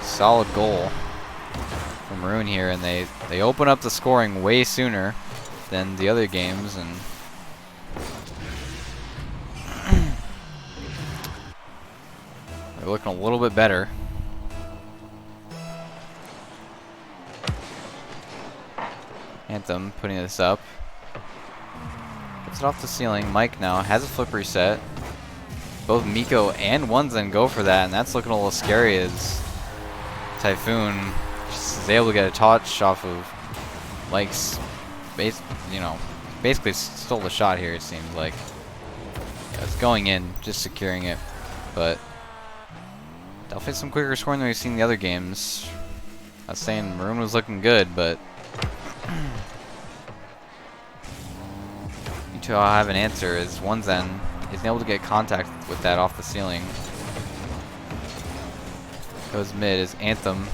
Solid goal from Maroon here, and they open up the scoring way sooner than the other games, and they're looking a little bit better. Anthem putting this up. Gets it off the ceiling. Mike now has a flip reset. Both Miko and Onezen go for that, and that's looking a little scary as Typhoon just is able to get a touch off of Mike's basically stole the shot here, it seems like. Yeah, it's going in, just securing it. But definitely some quicker scoring than we've seen in the other games. I was saying Maroon was looking good, but you two all have an answer as Onezen isn't able to get contact with that off the ceiling. Goes mid as Anthem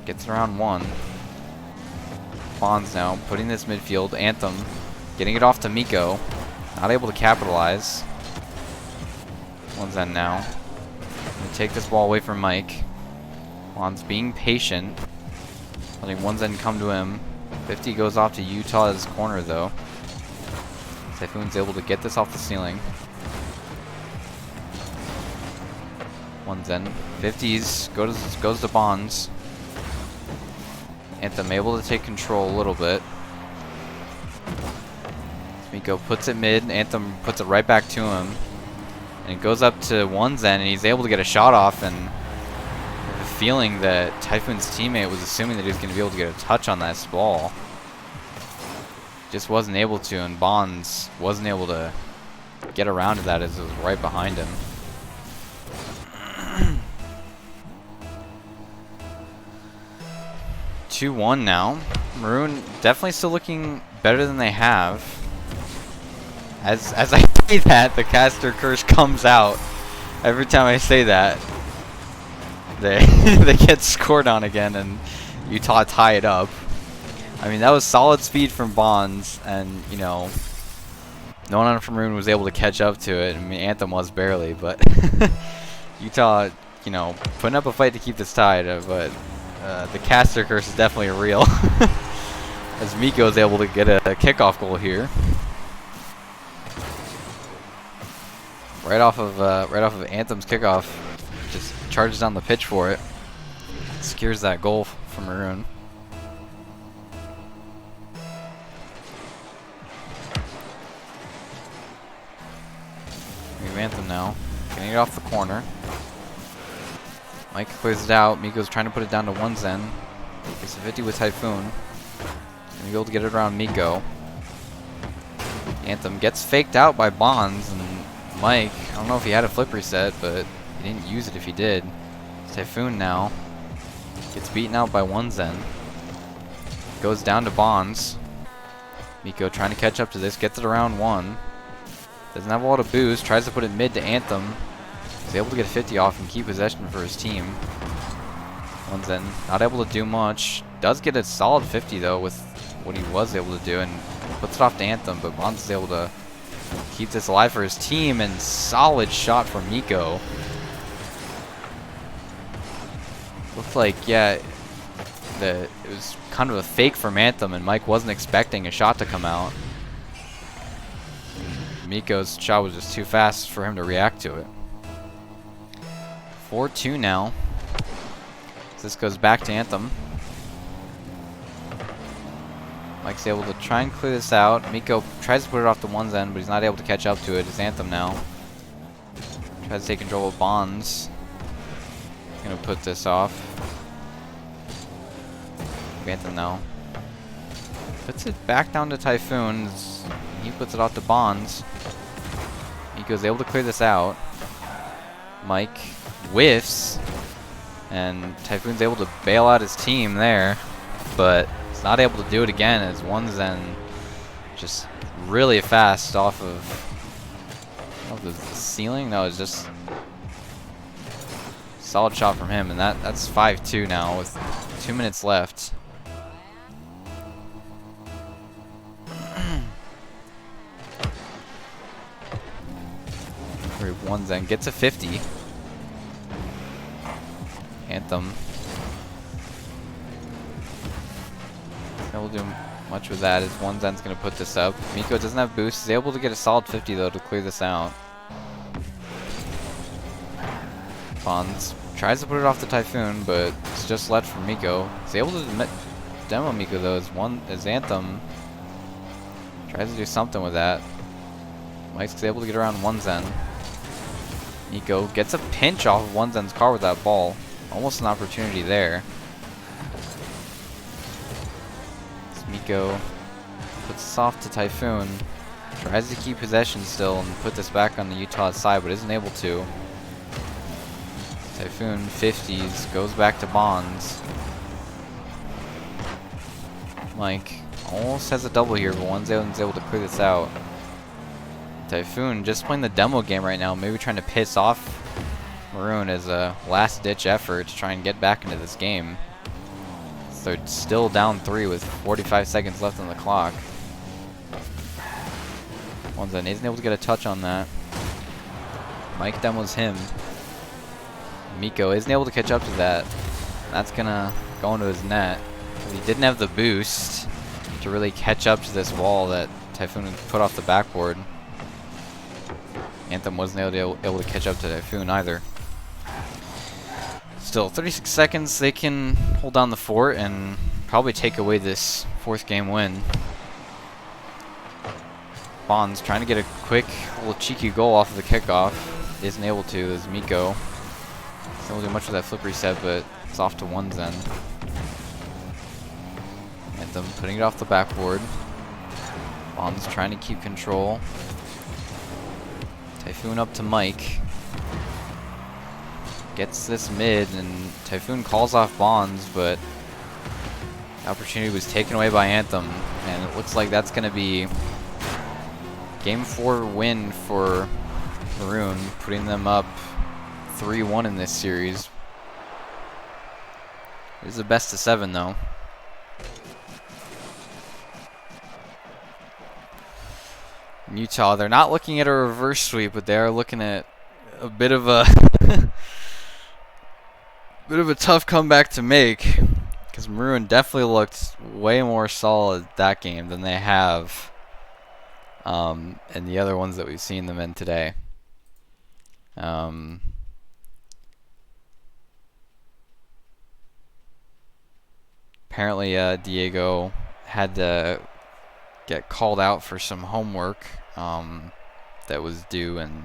gets around one. Bonds now putting this midfield. Anthem getting it off to Miko. Not able to capitalize. One's now. Gonna take this ball away from Mike. Bonds being patient. Letting One's come to him. 50 goes off to Utah's corner though. Typhoon's able to get this off the ceiling. One's 50s goes to Bonds. Anthem able to take control a little bit. Miko puts it mid. Anthem puts it right back to him. And it goes up to One's and he's able to get a shot off, and feeling that Typhoon's teammate was assuming that he was going to be able to get a touch on that ball. Just wasn't able to, and Bonds wasn't able to get around to that as it was right behind him. 2-1 now. Maroon definitely still looking better than they have. As I say that, the caster curse comes out. Every time I say that, they they get scored on again, and Utah tie it up. I mean, that was solid speed from Bonds, and you know, no one from Maroon was able to catch up to it. I mean, Anthem was barely, but Utah, you know, putting up a fight to keep this tied. But the caster curse is definitely real. As Miko is able to get a kickoff goal here, right off of Anthem's kickoff, just charges down the pitch for it, secures that goal for Maroon. We have Anthem now, getting it off the corner. Mike clears it out. Miko's trying to put it down to one's end. Gets a 50 with Typhoon. Gonna be able to get it around Miko. Anthem gets faked out by Bonds, and Mike, I don't know if he had a flip reset, but he didn't use it if he did. Typhoon now gets beaten out by one's end. Goes down to Bonds. Miko trying to catch up to this, gets it around one. Doesn't have a lot of boost, tries to put it mid to Anthem. He's able to get a 50 off and keep possession for his team. One's end, not able to do much. Does get a solid 50 though with what he was able to do, and puts it off to Anthem, but Bonds is able to keep this alive for his team, and solid shot from Miko. Looked like, yeah, it was kind of a fake from Anthem, and Mike wasn't expecting a shot to come out. Miko's shot was just too fast for him to react to it. 4-2 now. This goes back to Anthem. Mike's able to try and clear this out. Miko tries to put it off to one's end, but he's not able to catch up to it. It's Anthem now. Tries to take control of Bonds. Gonna put this off. Anthem now. Puts it back down to Typhoon. He puts it off to Bonds. Miko's able to clear this out. Mike whiffs, and Typhoon's able to bail out his team there, but he's not able to do it again as one's end just really fast off of the ceiling. No, it's just solid shot from him, and that's 5-2 now with 2 minutes left. One's end gets a 50. Anthem not able to do much with that as one's end's gonna put this up. Miko doesn't have boost. He's able to get a solid 50 though to clear this out. Bonds tries to put it off the Typhoon, but it's just left from Miko. He's able to demo Miko though as Anthem tries to do something with that. Mike's able to get around one's end. Miko gets a pinch off of one's end's car with that ball. Almost an opportunity there. Miko puts this off to Typhoon. Tries to keep possession still and put this back on the Utah side, but isn't able to. Typhoon 50s, goes back to Bonds. Mike almost has a double here, but one's able to clear this out. Typhoon just playing the demo game right now, maybe trying to piss off Maroon as a last-ditch effort to try and get back into this game. So they're still down 3 with 45 seconds left on the clock. One's end isn't able to get a touch on that. Mike demos him. Miko isn't able to catch up to that. That's gonna go into his net. He didn't have the boost to really catch up to this wall that Typhoon put off the backboard. Anthem wasn't able to catch up to Typhoon either. Still, 36 seconds, they can hold down the fort and probably take away this 4th game win. Bonds trying to get a quick little cheeky goal off of the kickoff. Isn't able to as Miko. Doesn't able to do much with that flip reset, but It's off to one Zen. Anthem putting it off the backboard. Bonds trying to keep control. Typhoon up to Mike. Gets this mid, and Typhoon calls off Bonds, but the opportunity was taken away by Anthem, and it looks like that's going to be Game 4 win for Maroon, putting them up 3-1 in this series. It is a best of 7 though. In Utah, they're not looking at a reverse sweep, but they are looking at a bit of a bit of a tough comeback to make, because Maroon definitely looked way more solid that game than they have in the other ones that we've seen them in today. Apparently Diego had to get called out for some homework that was due, and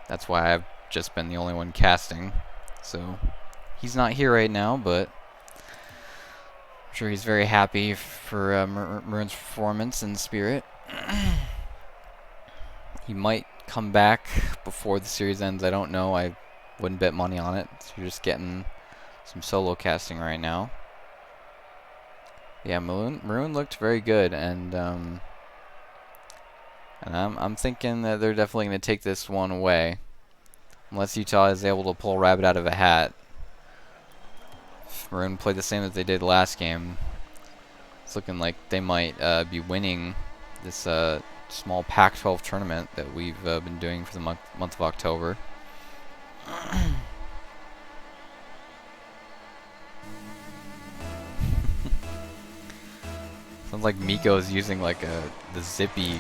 that's why I've just been the only one casting. So he's not here right now, but I'm sure he's very happy for Maroon's performance and spirit. He might come back before the series ends. I don't know. I wouldn't bet money on it. So we're just getting some solo casting right now. Yeah, Maroon looked very good, and I'm thinking that they're definitely going to take this one away, unless Utah is able to pull a rabbit out of a hat. If Maroon played the same as they did last game, it's looking like they might be winning this small Pac-12 tournament that we've been doing for the month of October. Sounds like Miko's using like the zippy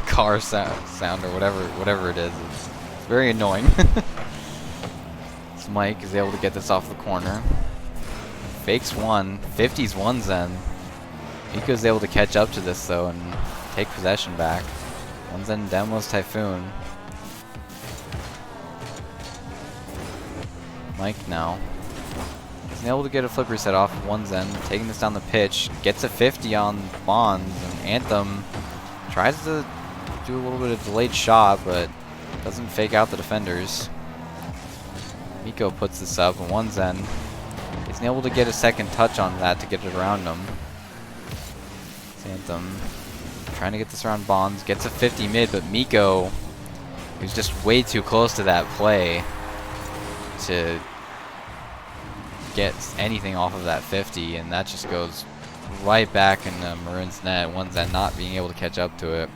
car sound or whatever it is. It's very annoying. So Mike is able to get this off the corner. Fakes one, 50s one Zen. Miko's able to catch up to this though and take possession back. One Zen demos Typhoon. Mike now. He's able to get a flip reset off of one Zen, taking this down the pitch, gets a 50 on Bonds, and Anthem tries to do a little bit of delayed shot, but doesn't fake out the defenders. Miko puts this up, and one Zen is able to get a second touch on that to get it around him. It's Anthem trying to get this around Bonds, gets a 50 mid, but Miko is just way too close to that play to get anything off of that 50, and that just goes right back in Maroon's net. One Zen not being able to catch up to it.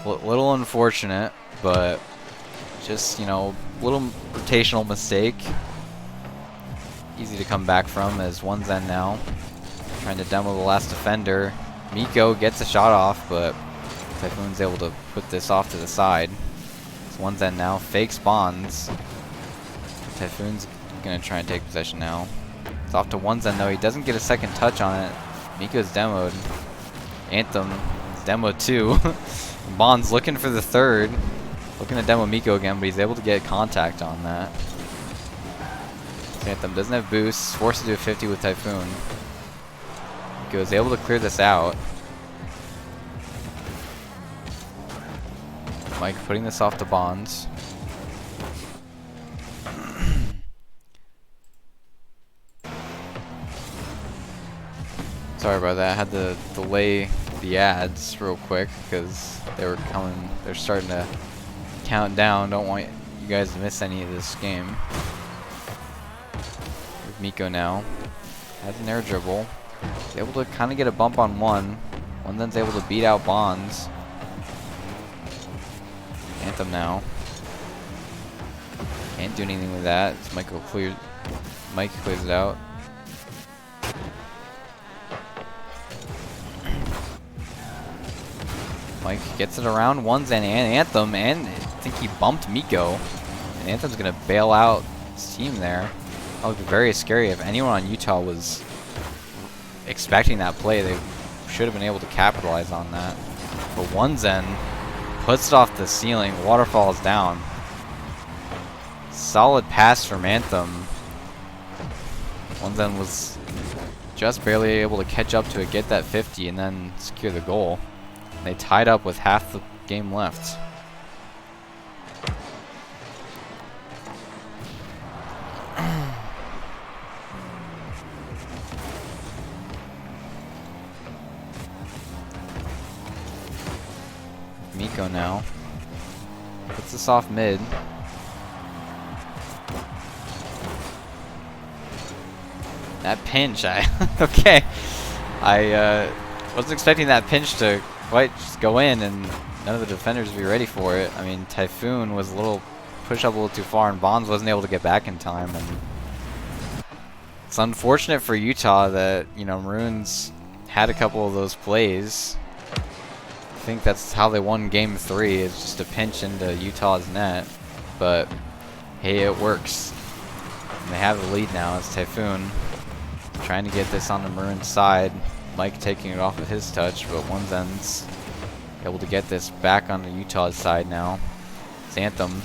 Little unfortunate, but just, you know, little rotational mistake. Easy to come back from, as one Zen now trying to demo the last defender. Miko gets a shot off, but Typhoon's able to put this off to the side. So one Zen now fakes Bonds. Typhoon's gonna try and take possession now. It's off to one Zen though. He doesn't get a second touch on it. Miko's demoed. Anthem is demoed too. Bonds looking for the third. Looking to demo Miko again, but he's able to get contact on that. Anthem doesn't have boosts. Forced to do a 50 with Typhoon. Miko is able to clear this out. Mike putting this off to Bonds. Sorry about that. I had to delay the ads real quick because they were coming. They're starting to count down. Don't want you guys to miss any of this game. With Miko now, has an air dribble. He's able to kind of get a bump on one. One then's able to beat out Bonds. Anthem now. Can't do anything with that. It's Mike clears it out. Mike gets it around one Zen and Anthem, and I think he bumped Miko. And Anthem's gonna bail out his team there. That looked very scary. If anyone on Utah was expecting that play, they should have been able to capitalize on that. But one Zen puts it off the ceiling, waterfalls down. Solid pass from Anthem. One then was just barely able to catch up to it, get that 50, and then secure the goal. They tied up with half the game left. Miko now puts this off mid. That pinch, okay. I wasn't expecting that pinch to quite just go in, and none of the defenders would be ready for it. I mean, Typhoon was a little pushed up a little too far, and Bonds wasn't able to get back in time. And it's unfortunate for Utah that, you know, Maroons had a couple of those plays. I think that's how they won Game 3, is just a pinch into Utah's net. But hey, it works. And they have the lead now. It's Typhoon trying to get this on the Maroon side. Mike taking it off with his touch, but Onezen's able to get this back on the Utah's side now. It's Anthem.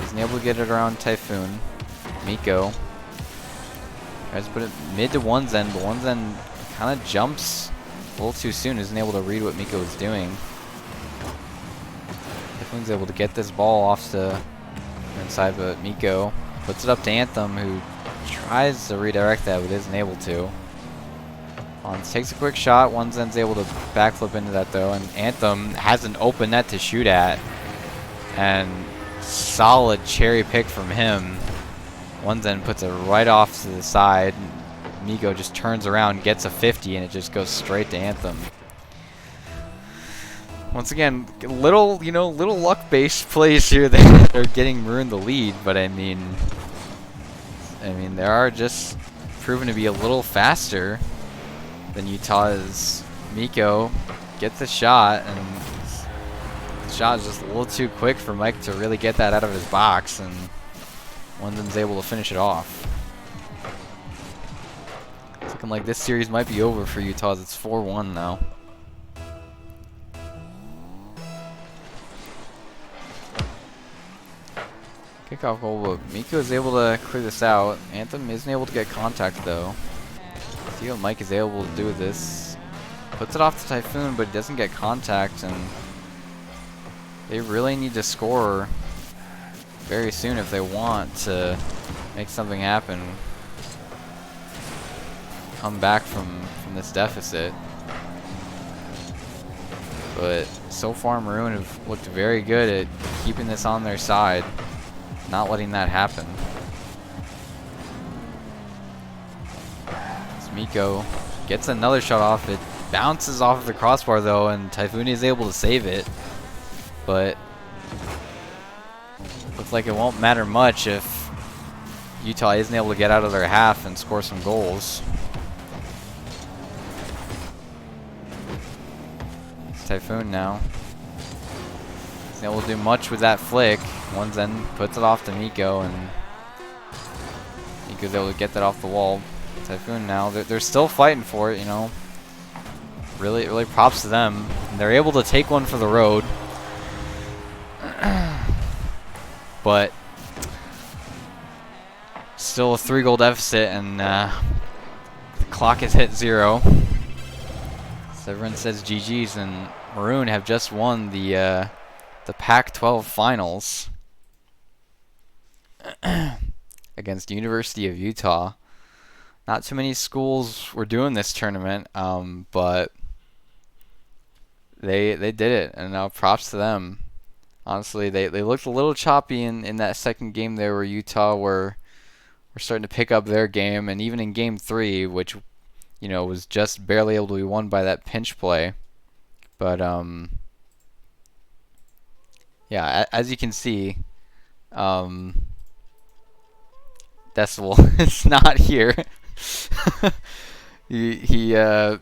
Isn't able to get it around Typhoon. Miko tries to put it mid to Onezen, but Onezen kind of jumps a little too soon. Isn't able to read what Miko is doing. Typhoon's able to get this ball off to inside, but Miko puts it up to Anthem, who tries to redirect that, but isn't able to. Bonds takes a quick shot. Onezen's able to backflip into that though, and Anthem has an open net to shoot at, and solid cherry pick from him. Onezen puts it right off to the side. Miko just turns around, gets a 50, and it just goes straight to Anthem. Once again, little luck-based plays here that are getting Maroon the lead, but I mean, they are just proven to be a little faster than Utah's. Miko gets the shot, and the shot is just a little too quick for Mike to really get that out of his box, and Onezen's able to finish it off. It's looking like this series might be over for Utah's. It's 4-1 now. Kickoff goal, but Miko is able to clear this out. Anthem isn't able to get contact though. See what Mike is able to do with this. Puts it off to Typhoon, but he doesn't get contact, and they really need to score very soon if they want to make something happen. Come back from this deficit. But so far Maroon have looked very good at keeping this on their side, not letting that happen. As Miko gets another shot off, it bounces off of the crossbar though, and Typhoon is able to save it. But looks like it won't matter much if Utah isn't able to get out of their half and score some goals. It's Typhoon now. Isn't able to do much with that flick. Onezen puts it off to Miko, and Miko's able to get that off the wall. Typhoon now, they're still fighting for it, you know. Really props to them. And they're able to take one for the road. But still a 3-goal deficit, and the clock has hit 0. So everyone says GG's, and Maroon have just won the Pac-12 finals against University of Utah. Not too many schools were doing this tournament, but they did it, and now props to them. Honestly, they looked a little choppy in that second game there, where Utah were starting to pick up their game, and even in Game 3, which, you know, was just barely able to be won by that pinch play. But yeah, as you can see, Decibel is not here. he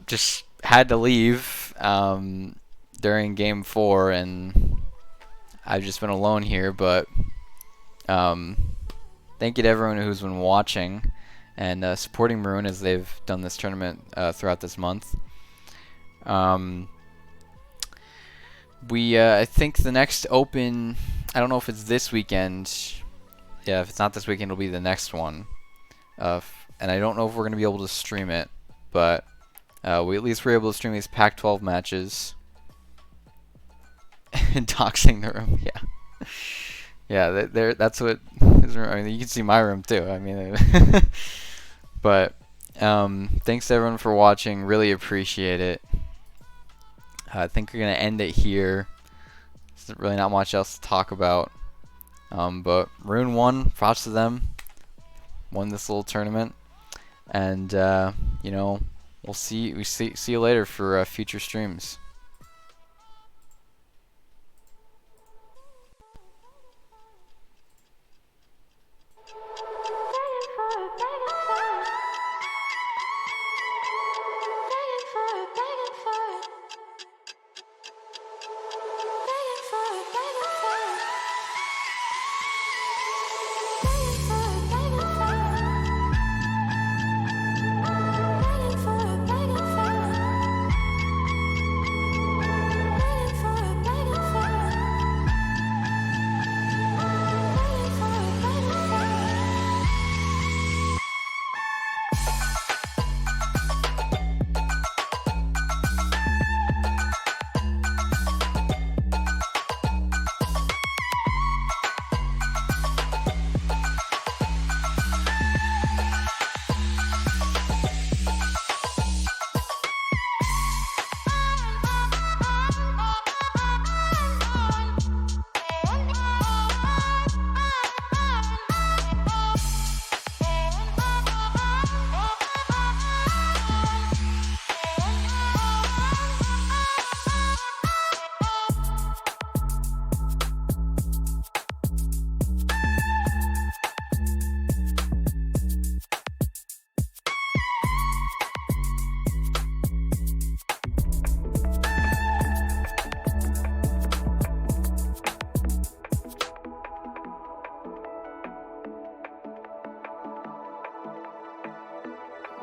just had to leave during Game 4, and I've just been alone here. But thank you to everyone who's been watching and supporting Maroon as they've done this tournament throughout this month. I think the next open, I don't know if it's this weekend. Yeah, if it's not this weekend, it'll be the next one. And I don't know if we're gonna be able to stream it, but we at least were able to stream these Pac-12 matches. Doxing the room, yeah. Yeah, that's what his room, I mean, you can see my room too. I mean, but thanks everyone for watching. Really appreciate it. I think we're gonna end it here. There's really not much else to talk about. But Maroon won. Props to them. Won this little tournament, and you know, we'll see you later for future streams.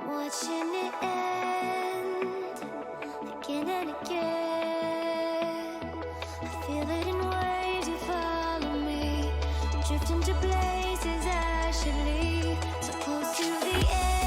Watching it end again and again. I feel it in waves, you follow me, drifting to places I should leave, so close to the end.